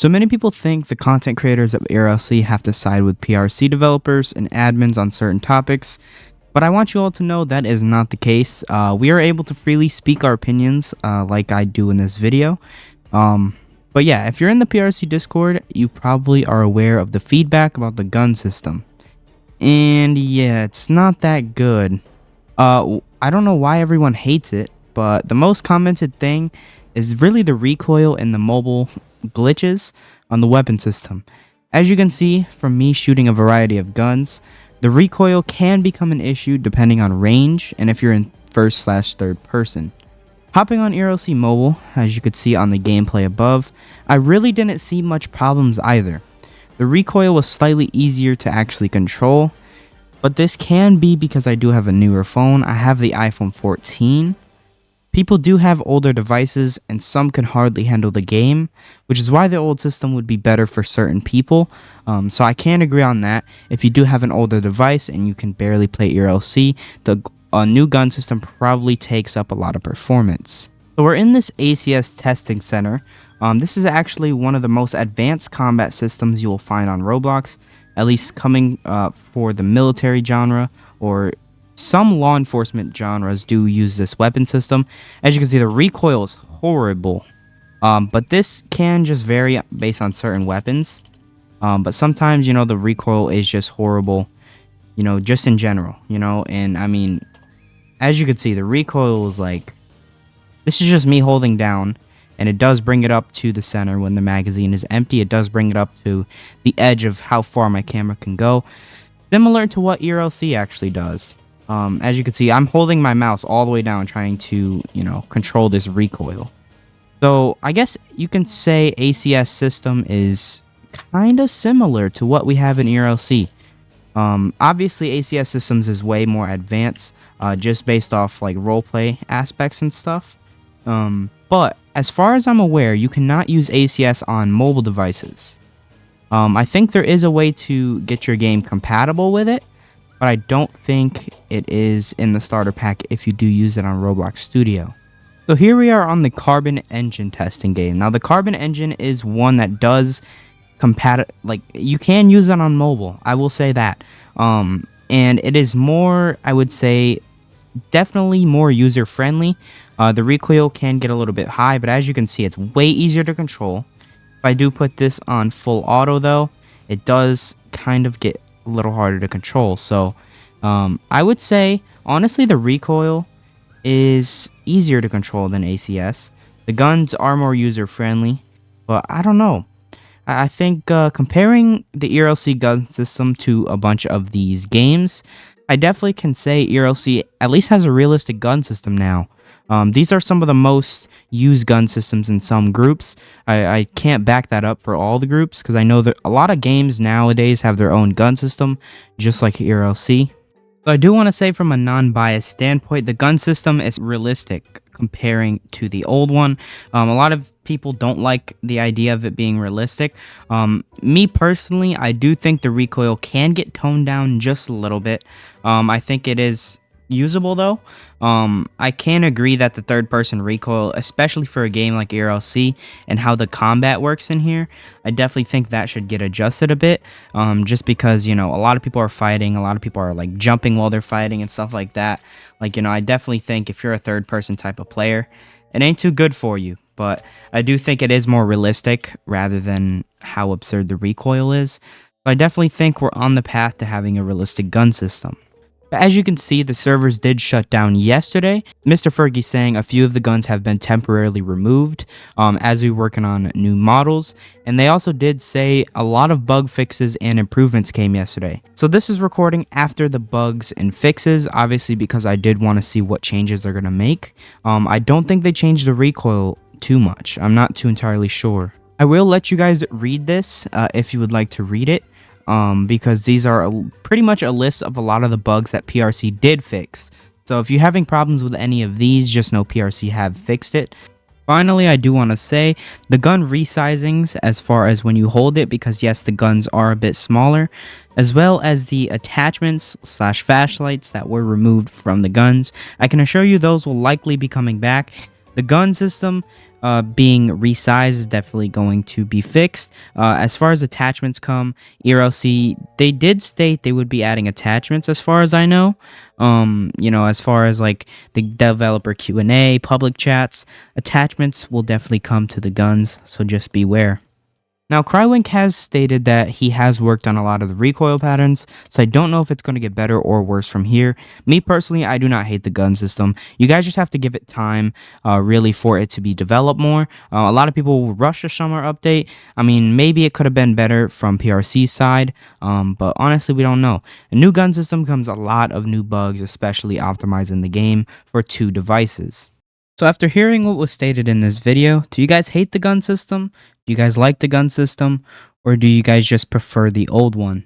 So many people think the content creators of ERLC have to side with PRC developers and admins on certain topics, but I want you all to know that is not the case. We are able to freely speak our opinions like I do in this video. But yeah, if you're in the PRC Discord, you probably are aware of the feedback about the gun system. And yeah, it's not that good. I don't know why everyone hates it, but the most commented thing is really the recoil and the mobile glitches on the weapon system. As you can see from me shooting a variety of guns, the recoil can become an issue depending on range and if you're in first/third person. Hopping on ERLC mobile, as you could see on the gameplay above, I really didn't see much problems either. The recoil was slightly easier to actually control, but this can be because I do have a newer phone. I have the iPhone 14. People do have older devices and some can hardly handle the game, which is why the old system would be better for certain people. So I can agree on that. If you do have an older device and you can barely play ERLC, the new gun system probably takes up a lot of performance. So we're in this ACS testing center. This is actually one of the most advanced combat systems you will find on Roblox, at least coming for the military genre, or some law enforcement genres do use this weapon system. As you can see, the recoil is horrible, but this can just vary based on certain weapons. But sometimes, the recoil is just horrible, just in general, and I mean, as you can see, the recoil is like, this is just me holding down, and it does bring it up to the center when the magazine is empty. It does bring it up to the edge of how far my camera can go, similar to what ERLC actually does. As you can see, I'm holding my mouse all the way down trying to, control this recoil. So I guess you can say ACS system is kind of similar to what we have in ERLC. Obviously, ACS systems is way more advanced, just based off like roleplay aspects and stuff. But as far as I'm aware, you cannot use ACS on mobile devices. I think there is a way to get your game compatible with it, but I don't think it is in the starter pack if you do use it on Roblox Studio. So here we are on the Carbon engine testing game. Now the Carbon engine is one that does you can use it on mobile, I will say that. And it is more, I would say, definitely more user friendly. The recoil can get a little bit high, but as you can see, it's way easier to control. If I do put this on full auto though, it does kind of get a little harder to control. So I would say honestly the recoil is easier to control than ACS. The guns are more user friendly, but I don't know. I think comparing the ERLC gun system to a bunch of these games, I definitely can say ERLC at least has a realistic gun system now. These are some of the most used gun systems in some groups. I can't back that up for all the groups because I know that a lot of games nowadays have their own gun system, just like ERLC. So I do want to say from a non-biased standpoint, the gun system is realistic comparing to the old one. A lot of people don't like the idea of it being realistic. Me personally, I do think the recoil can get toned down just a little bit. I think it is usable though. I can agree that the third person recoil, especially for a game like ERLC and how the combat works in here, I definitely think that should get adjusted a bit, just because a lot of people are fighting, a lot of people are like jumping while they're fighting and stuff like that. Like, I definitely think if you're a third person type of player, it ain't too good for you, but I do think it is more realistic rather than how absurd the recoil is. So I definitely think we're on the path to having a realistic gun system. But as you can see, the servers did shut down yesterday. Mr. Fergie saying a few of the guns have been temporarily removed as we're working on new models. And they also did say a lot of bug fixes and improvements came yesterday. So this is recording after the bugs and fixes, obviously because I did want to see what changes they're going to make. I don't think they changed the recoil too much. I'm not too entirely sure. I will let you guys read this if you would like to read it. Because these are pretty much a list of a lot of the bugs that PRC did fix. So if you're having problems with any of these, just know PRC have fixed it. Finally, I do want to say the gun resizings as far as when you hold it, because yes, the guns are a bit smaller, as well as the attachments / flashlights that were removed from the guns. I can assure you those will likely be coming back. The gun system being resized is definitely going to be fixed. As far as attachments come, ERLC, they did state they would be adding attachments as far as I know. As far as like the developer Q&A, public chats, attachments will definitely come to the guns, so just beware. Now, Crywink has stated that he has worked on a lot of the recoil patterns, so I don't know if it's going to get better or worse from here. Me personally, I do not hate the gun system. You guys just have to give it time, really, for it to be developed more. A lot of people will rush the summer update. I mean, maybe it could have been better from PRC's side, but honestly, we don't know. A new gun system comes a lot of new bugs, especially optimizing the game for 2 devices. So after hearing what was stated in this video, do you guys hate the gun system? Do you guys like the gun system? Or do you guys just prefer the old one?